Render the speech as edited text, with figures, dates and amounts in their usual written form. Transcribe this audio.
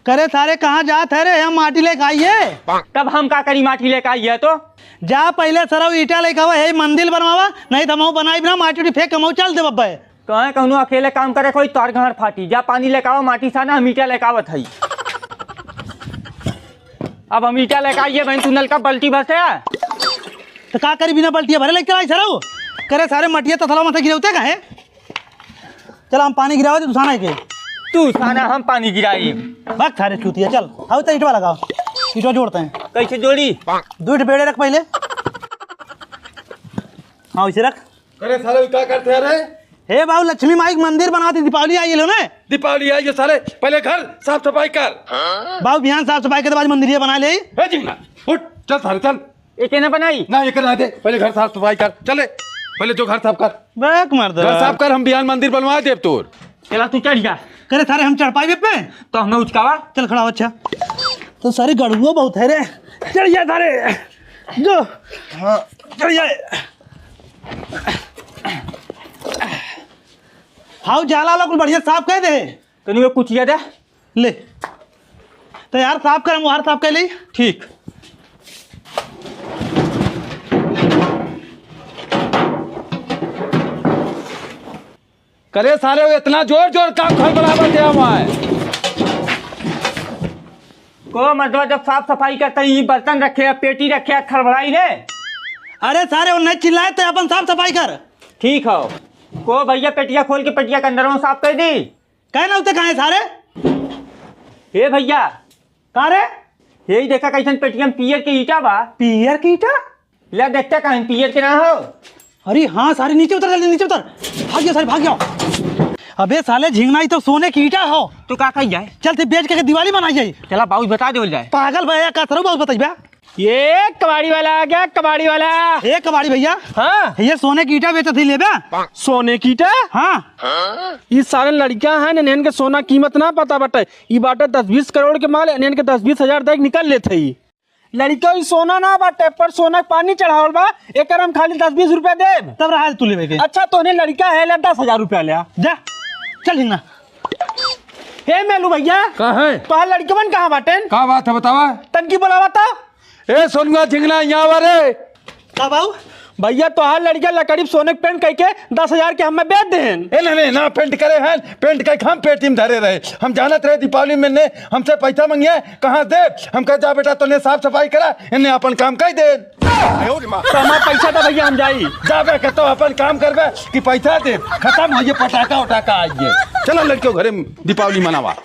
करे सारे कहाँ जात है रे, हम माटी लेके आइए। तब हम का करी माटी लेके आइए तो जा पहले सरव ईटा लेके आवा, है मंदिर बनवावा, नहीं तो हम बनाई ना माटी उटी फेंक हम चल दे बब्बे। कहे कहूँ अकेले काम करे कोई तोर घर फाटी, जा पानी लेके आओ माटी साना, हम ईटा लेके आवत हई। अब हम ईटा लेके आइए बहन, तू नलका बल्टी भरते है तो का करी बिना बल्टिया भरे लेके आई सरव। करे सारे मटिया तथला मत गिरौते कहे। चल हम पानी गिरावे तू साना के, तू साना हम पानी गिराई। भाग सारे चूतिया। चल आओ तो ईटवा लगाओ, ईटवा जोड़ते हैं। कैसे जोड़ी? 2 बेड़े रख पहले। हाँ वैसे रख। अरे साले क्या करते हैं रे? हे बाबू लक्ष्मी माई का मंदिर बनाती, दीपावली आई लो ना। दीपावली आई है साले, पहले घर साफ सफाई कर। बाबू बिहान साफ सफाई के बाद मंदिर बना ले। है जिंगना उठ चल साले चल। एक ने बनाई ना ये करा दे, पहले घर साफ सफाई कर। चले पहले जो घर साफ कर, बैक मार दे। घर साफ कर, हम बिहान मंदिर बनवा देव तोर। चला तू चढ़ जा। करे सारे हम चढ़ पाए पे तो हमें उचकावा। चल खड़ा हो। अच्छा तो सारे गड़ुआ बहुत है रे, चढ़ जा सारे जो। हाँ चढ़ जाए। हाउ जाला वाला कुछ बढ़िया साफ कर दे। तनिक कुछ याद है ले तो यार साफ कर, हम बाहर साफ कर ले। ठीक। करे साले इतना जोर जोर काम घर बराबर दिया हुआ है। को मतलब जब साफ सफाई करते ही बर्तन रखे, पेटी रखे, खड़बड़ाई रे। अरे सारे वो नहीं चिल्लाए तो अपन साफ सफाई कर। ठीक हो को भैया पेटिया खोल के पेटिया के अंदर साफ कर दी। कहे ना उते कहे सारे। हे भैया कहा रे? यही देखा कैसन पेटिया में पियर के ईटा बा। पियर की ईटा? ले देखते कहीं पियर के ना हो। अरे हाँ सारे नीचे उतर, जल्दी नीचे उतर। भाग जाओ सारे भाग जाओ। अबे साले झिंगना ही तो सोने की ईटा हो। तो का कही जाए? चल बेच के दिवाली बनाई जाए। चला बाबू बता दे जाए। पागल भैया का सरू बाबू बताइए। ये कबाड़ी वाला आ गया, कबाड़ी वाला। ए कबाड़ी भैया, हाँ ये सोने की ईटा बेचत थी लेबे। सोने की ईटा? हाँ ये सारे लड़कियां हैं इन्हें के सोना कीमत ना पता बटे। ये बाटे 10-20 करोड़ के माल, इन्हें के 10-20 हजार तक निकल लेते ही। लड़कियों ये सोना ना बाटे पर सोना पानी चढ़ावल बा, एक हम खाली 10-20 रुपया दे। तब रहा तू लेबे के। अच्छा तो इन्हें लड़का है 10,000 रुपया ले जा चल झिंगना। हे मेलू भैया कहाँ है? तो लड़कवन कहाँ बाटे? क्या बात है बतावा? तनकी बोला बता। ए सोनुआ झिंगना यहाँ वाले का बाबू भैया तो हर लड़का लकड़ी सोने के पेंट करके 10,000 के हमें बेच देन। ए नहीं ना पेंट करे हैं, पेंट करके हम पेटी में धरे रहे। हम जानत रहे दीपावली में ने हमसे पैसा मांगिए, कहाँ दे? हम कह जा बेटा तूने साफ सफाई करा, इन्हें अपन काम कर दे। तो हमारा पैसा था भैया हम जाई जाबे के तो अपन काम करबे कि पैसा दे। खत्म हो ये पटाखा उटाखा आइए। चलो लड़कियों घरे दीपावली मनावा।